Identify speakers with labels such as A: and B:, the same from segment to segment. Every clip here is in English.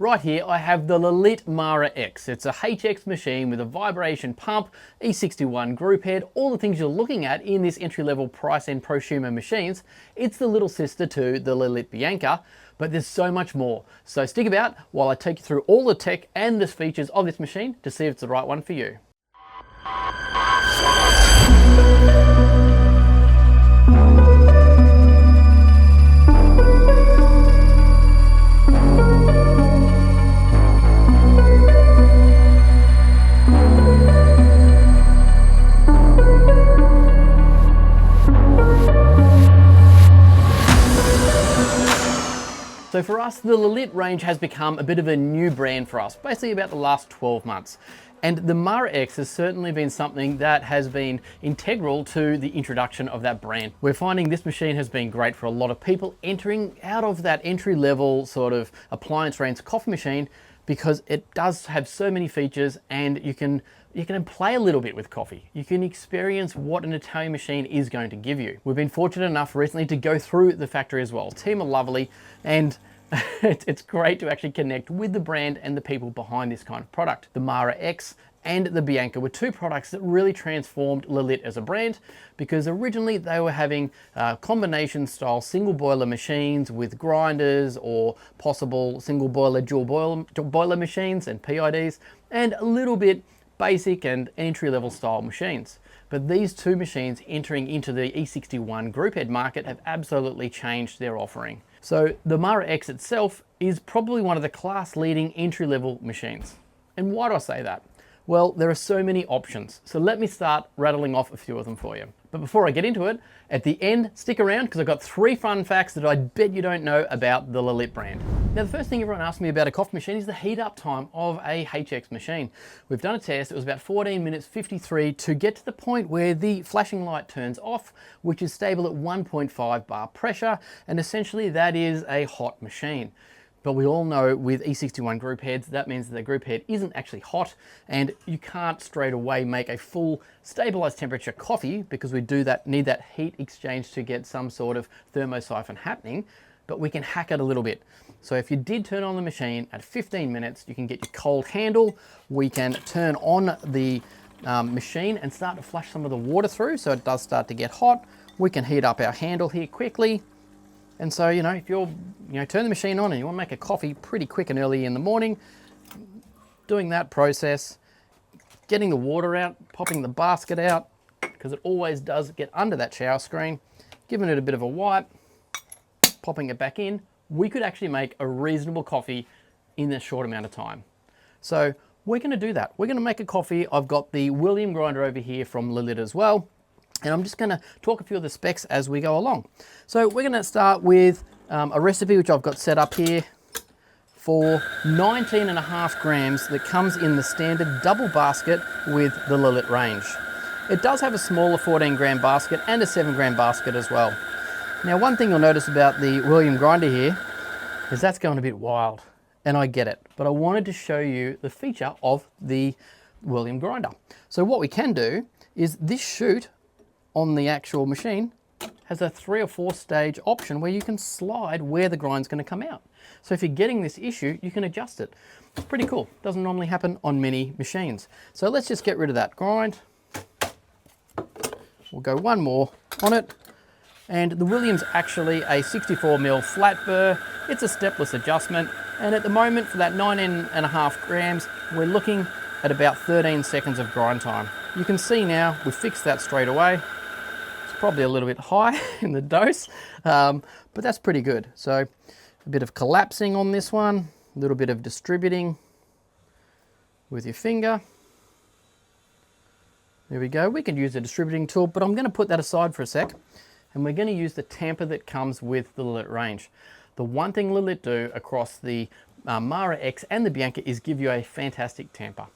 A: Right here I have the Lelit MaraX. It's a HX machine with a vibration pump, E61 group head, all the things you're looking at in this entry-level price and prosumer machines. It's the little sister to the Lelit Bianca, but there's so much more. So stick about while I take you through all the tech and the features of this machine to see if it's the right one for you. So for us, the Lelit range has become a bit of a new brand for us, basically about the last 12 months. And the MaraX has certainly been something that has been integral to the introduction of that brand. We're finding this machine has been great for a lot of people entering out of that entry-level sort of appliance range coffee machine, because it does have so many features and you can play a little bit with coffee. You can experience what an Italian machine is going to give you. We've been fortunate enough recently to go through the factory as well. The team are lovely, and it's great to actually connect with the brand and the people behind this kind of product. The MaraX and the Bianca were two products that really transformed Lelit as a brand, because originally they were having combination style single boiler machines with grinders or possible single boiler dual boiler machines and PIDs, and a little bit basic and entry-level style machines. But these two machines entering into the E61 group head market have absolutely changed their offering. So the MaraX itself is probably one of the class-leading entry-level machines. And why do I say that? Well, there are so many options. So let me start rattling off a few of them for you. But before I get into it, at the end, stick around because I've got 3 fun facts that I bet you don't know about the Lelit brand. Now, the first thing everyone asks me about a coffee machine is the heat up time of a HX machine. We've done a test. It was about 14 minutes 53 to get to the point where the flashing light turns off, which is stable at 1.5 bar pressure. And essentially that is a hot machine. But we all know with E61 group heads, that means that the group head isn't actually hot, and you can't straight away make a full stabilized temperature coffee, because we need that heat exchange to get some sort of thermosiphon happening, but we can hack it a little bit. So if you did turn on the machine at 15 minutes, you can get your cold handle. We can turn on the machine and start to flush some of the water through, so it does start to get hot. We can heat up our handle here quickly. And so, if you're, turn the machine on and you want to make a coffee pretty quick and early in the morning, doing that process, getting the water out, popping the basket out, because it always does get under that shower screen, giving it a bit of a wipe, popping it back in, we could actually make a reasonable coffee in a short amount of time. So we're going to do that. We're going to make a coffee. I've got the William grinder over here from Lelit as well. And I'm just going to talk a few of the specs as we go along. So we're going to start with a recipe which I've got set up here for 19.5 grams that comes in the standard double basket with the Lelit range. It does have a smaller 14 gram basket and a 7 gram basket as well. Now, one thing you'll notice about the William grinder here is that's going a bit wild, and I get it, but I wanted to show you the feature of the William grinder. So what we can do is this chute on the actual machine has a 3 or 4 stage option where you can slide where the grind's going to come out. So if you're getting this issue, you can adjust it. It's pretty cool. Doesn't normally happen on many machines. So let's just get rid of that grind. We'll go one more on it. And the William's actually a 64mm flat burr. It's a stepless adjustment. And at the moment for that 19.5 grams, we're looking at about 13 seconds of grind time. You can see now we fixed that straight away. Probably a little bit high in the dose, but that's pretty good. So a bit of collapsing on this one, a little bit of distributing with your finger. There we go. We could use a distributing tool, but I'm going to put that aside for a sec, and we're going to use the tamper that comes with the Lelit range. The one thing Lelit do across the MaraX and the Bianca is give you a fantastic tamper.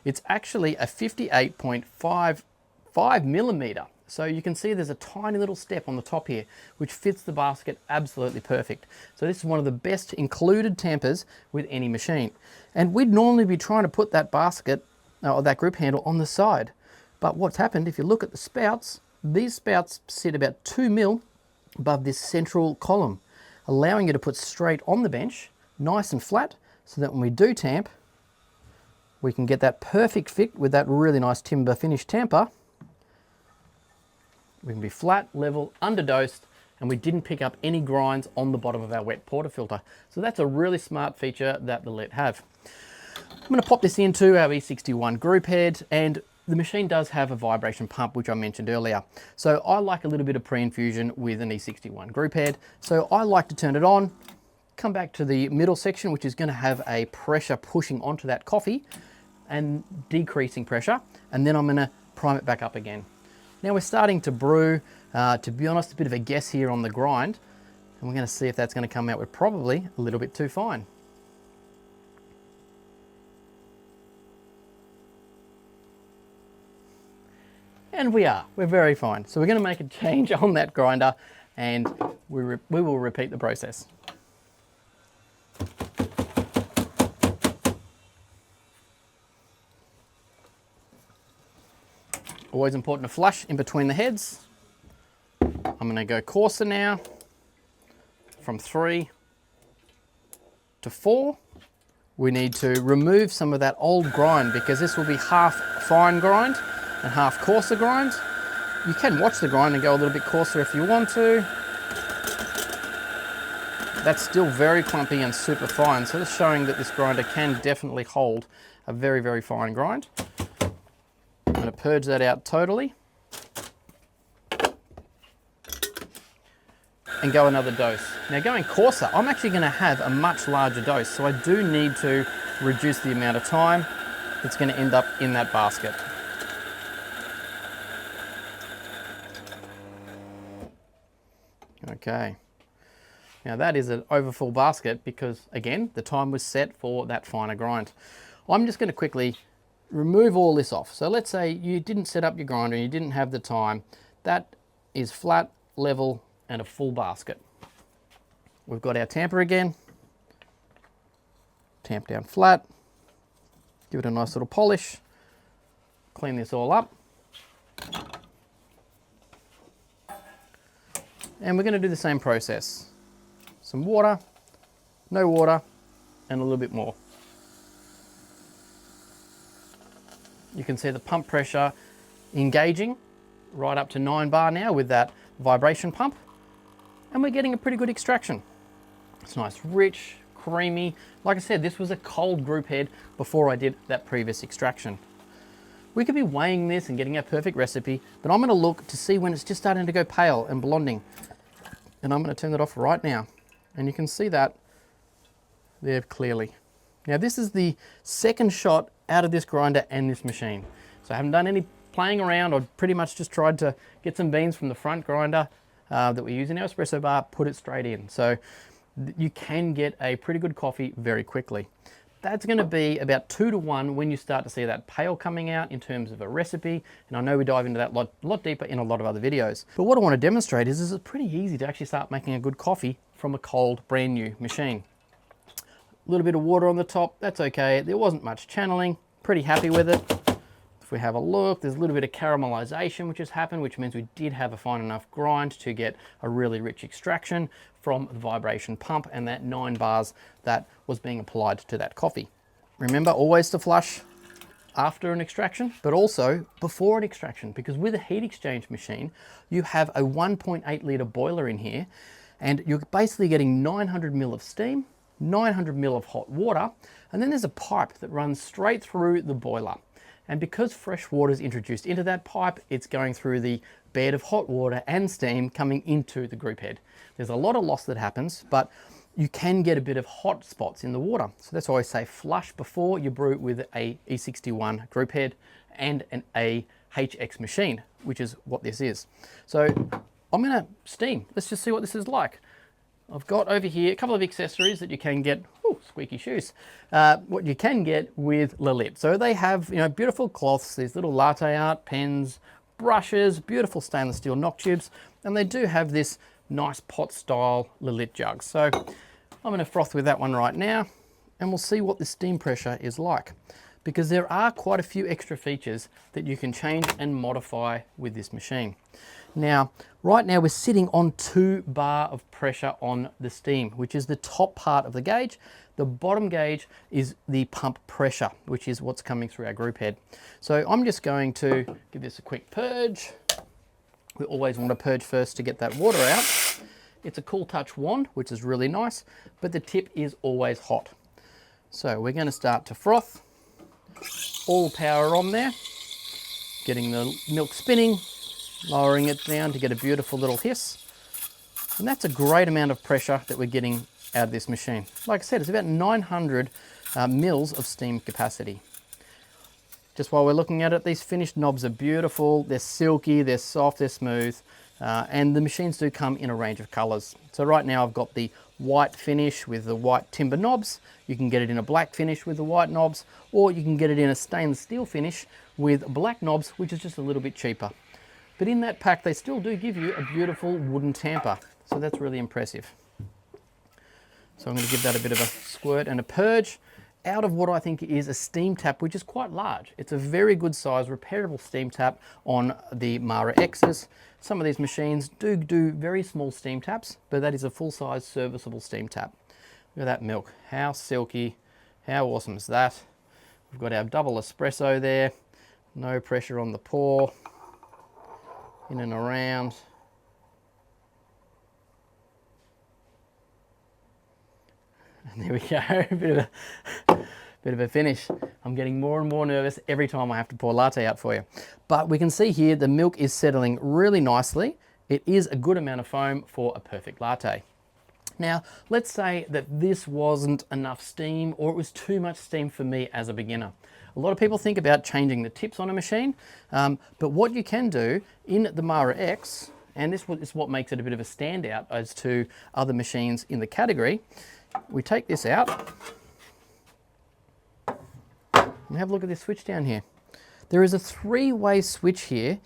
A: It's actually a 58.55 millimeter. So you can see there's a tiny little step on the top here, which fits the basket absolutely perfect. So this is one of the best included tampers with any machine. And we'd normally be trying to put that basket, or that group handle on the side. But what's happened, if you look at the spouts, these spouts sit about 2 mil above this central column, allowing you to put straight on the bench, nice and flat, so that when we do tamp, we can get that perfect fit with that really nice timber finish tamper. We can be flat, level, underdosed, and we didn't pick up any grinds on the bottom of our wet portafilter. So that's a really smart feature that the Lelit have. I'm going to pop this into our E61 group head, and the machine does have a vibration pump, which I mentioned earlier. So I like a little bit of pre-infusion with an E61 group head. So I like to turn it on, come back to the middle section, which is going to have a pressure pushing onto that coffee and decreasing pressure, and then I'm going to prime it back up again. Now we're starting to brew. To be honest, a bit of a guess here on the grind, and we're going to see if that's going to come out with probably a little bit too fine. And we're very fine. So we're going to make a change on that grinder, and we will repeat the process. Always important to flush in between the heads. I'm going to go coarser now, from 3 to 4. We need to remove some of that old grind because this will be half fine grind and half coarser grind. You can watch the grind and go a little bit coarser if you want to. That's still very clumpy and super fine, so it's showing that this grinder can definitely hold a very, very fine grind. I'm going to purge that out totally and go another dose. Now going coarser, I'm actually going to have a much larger dose, so I do need to reduce the amount of time that's going to end up in that basket. Okay, now that is an overfull basket because, again, the time was set for that finer grind. I'm just going to quickly remove all this off. So let's say you didn't set up your grinder and you didn't have the time. That is flat, level, and a full basket. We've got our tamper again. Tamp down flat. Give it a nice little polish. Clean this all up. And we're going to do the same process. Some water, no water, and a little bit more. You can see the pump pressure engaging right up to 9 bar now with that vibration pump. And we're getting a pretty good extraction. It's nice, rich, creamy. Like I said, this was a cold group head before I did that previous extraction. We could be weighing this and getting a perfect recipe, but I'm going to look to see when it's just starting to go pale and blonding. And I'm going to turn that off right now. And you can see that there clearly. Now this is the second shot out of this grinder and this machine. So I haven't done any playing around. I pretty much just tried to get some beans from the front grinder that we use in our espresso bar, put it straight in. So you can get a pretty good coffee very quickly. That's going to be about 2 to 1 when you start to see that pale coming out in terms of a recipe. And I know we dive into that a lot deeper in a lot of other videos. But what I want to demonstrate is it's pretty easy to actually start making a good coffee from a cold, brand new machine. A little bit of water on the top, that's okay. There wasn't much channeling, pretty happy with it. If we have a look, there's a little bit of caramelization which has happened, which means we did have a fine enough grind to get a really rich extraction from the vibration pump and that 9 bars that was being applied to that coffee. Remember always to flush after an extraction, but also before an extraction, because with a heat exchange machine, you have a 1.8 litre boiler in here, and you're basically getting 900 ml of steam, 900 ml of hot water, and then there's a pipe that runs straight through the boiler. And because fresh water is introduced into that pipe, it's going through the bed of hot water and steam coming into the group head. There's a lot of loss that happens, but you can get a bit of hot spots in the water. So that's why I say flush before you brew with a E61 group head and a HX machine, which is what this is. So I'm gonna steam. Let's just see what this is like. I've got over here a couple of accessories that you can get, ooh, squeaky shoes, what you can get with Lelit. So they have, beautiful cloths, these little latte art pens, brushes, beautiful stainless steel knock tubes, and they do have this nice pot style Lelit jug. So I'm going to froth with that one right now, and we'll see what the steam pressure is like, because there are quite a few extra features that you can change and modify with this machine. Now, right now we're sitting on 2 bar of pressure on the steam, which is the top part of the gauge. The bottom gauge is the pump pressure, which is what's coming through our group head. So I'm just going to give this a quick purge. We always want to purge first to get that water out. It's a cool touch wand, which is really nice, but the tip is always hot. So we're going to start to froth. All power on there. Getting the milk spinning, lowering it down to get a beautiful little hiss. And that's a great amount of pressure that we're getting out of this machine. Like I said, it's about 900 mils of steam capacity. Just while we're looking at it, these finished knobs are beautiful. They're silky, they're soft, they're smooth, and the machines do come in a range of colors. So right now I've got the white finish with the white timber knobs. You can get it in a black finish with the white knobs, or you can get it in a stainless steel finish with black knobs, which is just a little bit cheaper. But in that pack, they still do give you a beautiful wooden tamper. So that's really impressive. So I'm going to give that a bit of a squirt and a purge out of what I think is a steam tap, which is quite large. It's a very good size repairable steam tap on the MaraXs. Some of these machines do very small steam taps, but that is a full-size serviceable steam tap. Look at that milk, how silky, how awesome is that? We've got our double espresso there, no pressure on the pour, in and around. And there we go, bit of a finish. I'm getting more and more nervous every time I have to pour latte out for you. But we can see here the milk is settling really nicely. It is a good amount of foam for a perfect latte. Now, let's say that this wasn't enough steam, or it was too much steam for me as a beginner. A lot of people think about changing the tips on a machine, but what you can do in the MaraX, and this is what makes it a bit of a standout as to other machines in the category, we take this out and have a look at this switch down here. There is a three-way switch here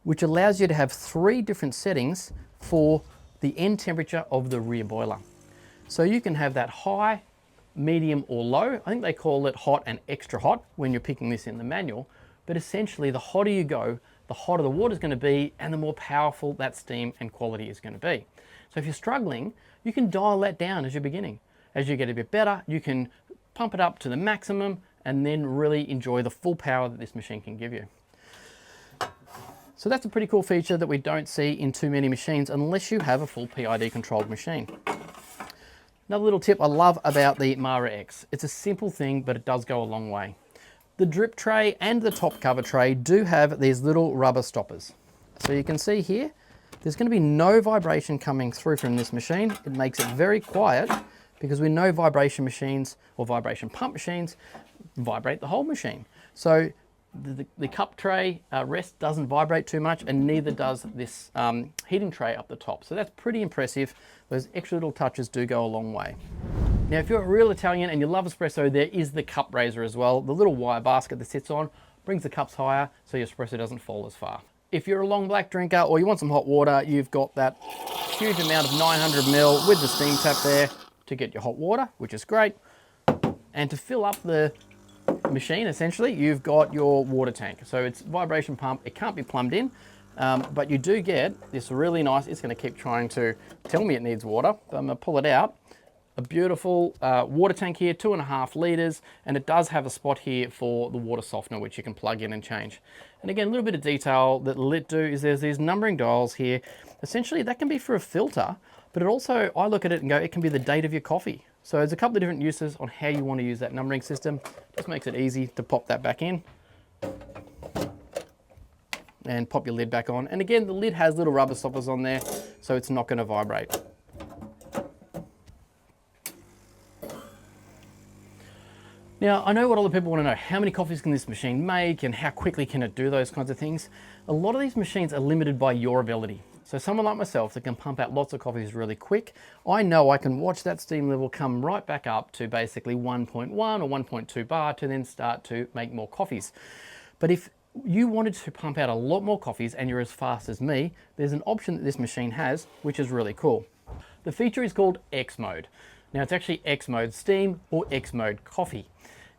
A: which allows you to have 3 different settings for the end temperature of the rear boiler. So you can have that high, medium or low. I think they call it hot and extra hot when you're picking this in the manual, but essentially the hotter you go, the hotter the water is going to be and the more powerful that steam and quality is going to be. So if you're struggling, you can dial that down as you're beginning. As you get a bit better, you can pump it up to the maximum and then really enjoy the full power that this machine can give you. So that's a pretty cool feature that we don't see in too many machines unless you have a full PID controlled machine. Another little tip I love about the MaraX. It's a simple thing, but it does go a long way. The drip tray and the top cover tray do have these little rubber stoppers. So you can see here, there's going to be no vibration coming through from this machine. It makes it very quiet because we know vibration machines or vibration pump machines vibrate the whole machine. So the cup tray rest doesn't vibrate too much, and neither does this heating tray up the top. So that's pretty impressive. Those extra little touches do go a long way. Now, if you're a real Italian and you love espresso, there is the cup raiser as well. The little wire basket that sits on brings the cups higher so your espresso doesn't fall as far. If you're a long black drinker or you want some hot water, you've got that huge amount of 900 ml with the steam tap there to get your hot water, which is great. And to fill up the machine, essentially, you've got your water tank. So it's vibration pump, it can't be plumbed in, but you do get this really nice, it's going to keep trying to tell me it needs water, but I'm going to pull it out. A beautiful water tank here, 2.5 litres, and it does have a spot here for the water softener, which you can plug in and change. And again, a little bit of detail that Lelit do is there's these numbering dials here. Essentially, that can be for a filter, but it also, I look at it and go, it can be the date of your coffee. So there's a couple of different uses on how you want to use that numbering system. Just makes it easy to pop that back in and pop your lid back on. And again, the lid has little rubber stoppers on there, so it's not going to vibrate. Now, I know what other people want to know. How many coffees can this machine make and how quickly can it do those kinds of things? A lot of these machines are limited by your ability. So someone like myself that can pump out lots of coffees really quick, I know I can watch that steam level come right back up to basically 1.1 or 1.2 bar to then start to make more coffees. But if you wanted to pump out a lot more coffees and you're as fast as me, there's an option that this machine has, which is really cool. The feature is called X mode. Now it's actually X mode steam or X mode coffee.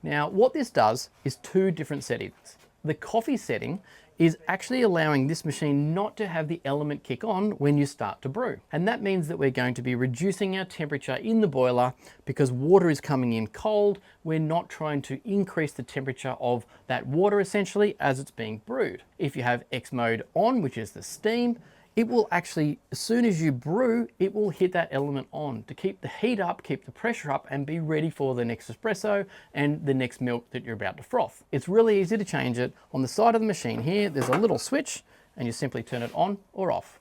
A: Now what this does is 2 different settings. The coffee setting is actually allowing this machine not to have the element kick on when you start to brew. And that means that we're going to be reducing our temperature in the boiler because water is coming in cold. We're not trying to increase the temperature of that water essentially as it's being brewed. If you have X mode on, which is the steam, it will actually, as soon as you brew, it will hit that element on to keep the heat up, keep the pressure up, and be ready for the next espresso and the next milk that you're about to froth. It's really easy to change it. On the side of the machine here, there's a little switch and you simply turn it on or off.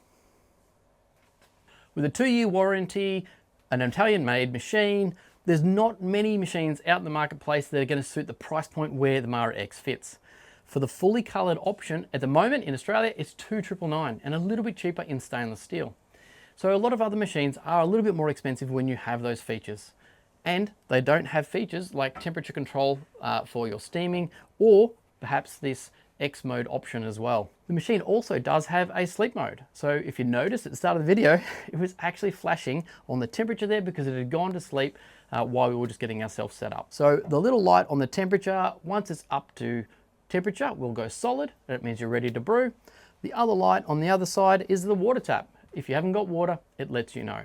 A: With a 2-year warranty, an Italian-made machine, there's not many machines out in the marketplace that are going to suit the price point where the MaraX fits. For the fully coloured option, at the moment in Australia, it's $2,999 and a little bit cheaper in stainless steel. So a lot of other machines are a little bit more expensive when you have those features. And they don't have features like temperature control for your steaming, or perhaps this X mode option as well. The machine also does have a sleep mode. So if you notice at the start of the video, it was actually flashing on the temperature there because it had gone to sleep while we were just getting ourselves set up. So the little light on the temperature, once it's up to temperature, will go solid. That means you're ready to brew. The other light on the other side is the water tap. If you haven't got water, it lets you know.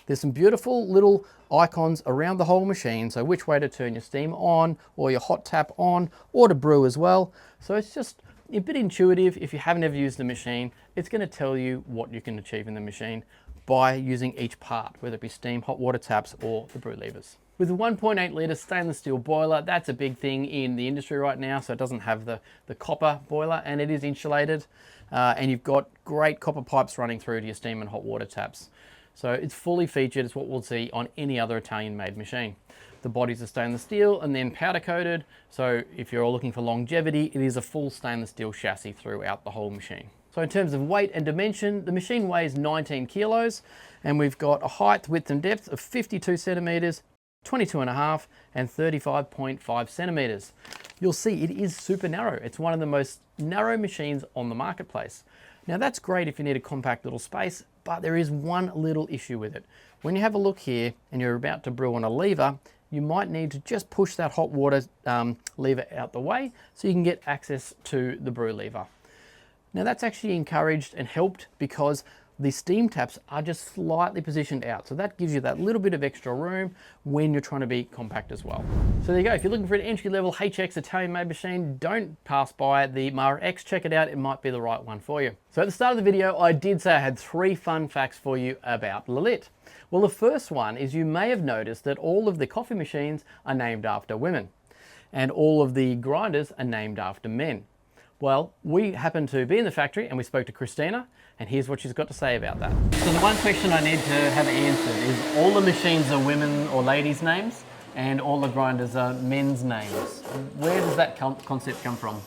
A: There's some beautiful little icons around the whole machine, so which way to turn your steam on or your hot tap on, or to brew as well. So it's just a bit intuitive. If you haven't ever used the machine, it's going to tell you what you can achieve in the machine by using each part, whether it be steam, hot water taps, or the brew levers. With a 1.8 litre stainless steel boiler, that's a big thing in the industry right now. So it doesn't have the copper boiler, and it is insulated. And you've got great copper pipes running through to your steam and hot water taps. So it's fully featured. It's what we'll see on any other Italian-made machine. The bodies are stainless steel and then powder coated. So if you're looking for longevity, it is a full stainless steel chassis throughout the whole machine. So in terms of weight and dimension, the machine weighs 19 kilos, and we've got a height, width and depth of 52 centimeters, 22.5 and 35.5 centimeters. You'll see it is super narrow. It's one of the most narrow machines on the marketplace. Now that's great if you need a compact little space, but there is one little issue with it. When you have a look here and you're about to brew on a lever, you might need to just push that hot water lever out the way so you can get access to the brew lever. Now that's actually encouraged and helped because the steam taps are just slightly positioned out. So that gives you that little bit of extra room when you're trying to be compact as well. So there you go. If you're looking for an entry-level HX Italian-made machine, don't pass by the MaraX. Check it out. It might be the right one for you. So at the start of the video, I did say I had 3 fun facts for you about Lelit. Well, the first one is you may have noticed that all of the coffee machines are named after women, and all of the grinders are named after men. Well, we happened to be in the factory and we spoke to Christina, and here's what she's got to say about that. So the one question I need to have answered is all the machines are women or ladies' names and all the grinders are men's names. Where does that concept come from?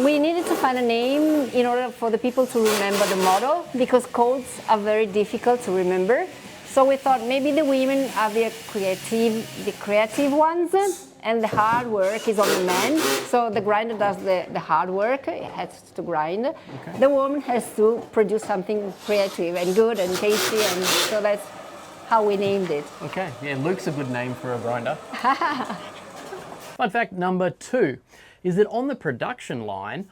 B: We needed to find a name in order for the people to remember the model because codes are very difficult to remember. So we thought maybe the women are the creative ones, and the hard work is on the man. So the grinder does the hard work, it has to grind. Okay. The woman has to produce something creative and good and tasty, and so that's how we named it.
A: Okay, yeah, Luke's a good name for a grinder. Fun fact number 2 is that on the production line,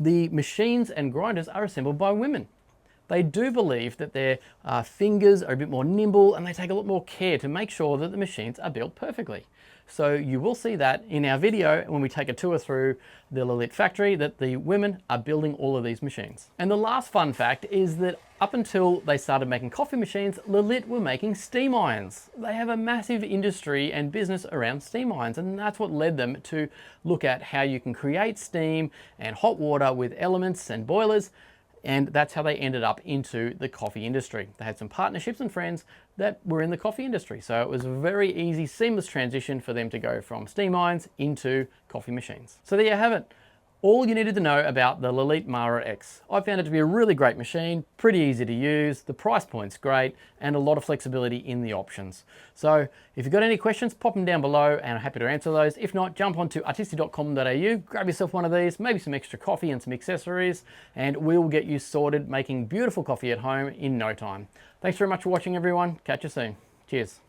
A: the machines and grinders are assembled by women. They do believe that their fingers are a bit more nimble and they take a lot more care to make sure that the machines are built perfectly. So you will see that in our video when we take a tour through the Lelit factory, that the women are building all of these machines. And the last fun fact is that up until they started making coffee machines, Lelit were making steam irons. They have a massive industry and business around steam irons, and that's what led them to look at how you can create steam and hot water with elements and boilers. And that's how they ended up into the coffee industry. They had some partnerships and friends that were in the coffee industry. So it was a very easy, seamless transition for them to go from steam irons into coffee machines. So there you have it. All you needed to know about the Lelit MaraX. I found it to be a really great machine, pretty easy to use, the price point's great, and a lot of flexibility in the options. So if you've got any questions, pop them down below and I'm happy to answer those. If not, jump onto artisti.com.au, grab yourself one of these, maybe some extra coffee and some accessories, and we'll get you sorted making beautiful coffee at home in no time. Thanks very much for watching, everyone. Catch you soon. Cheers.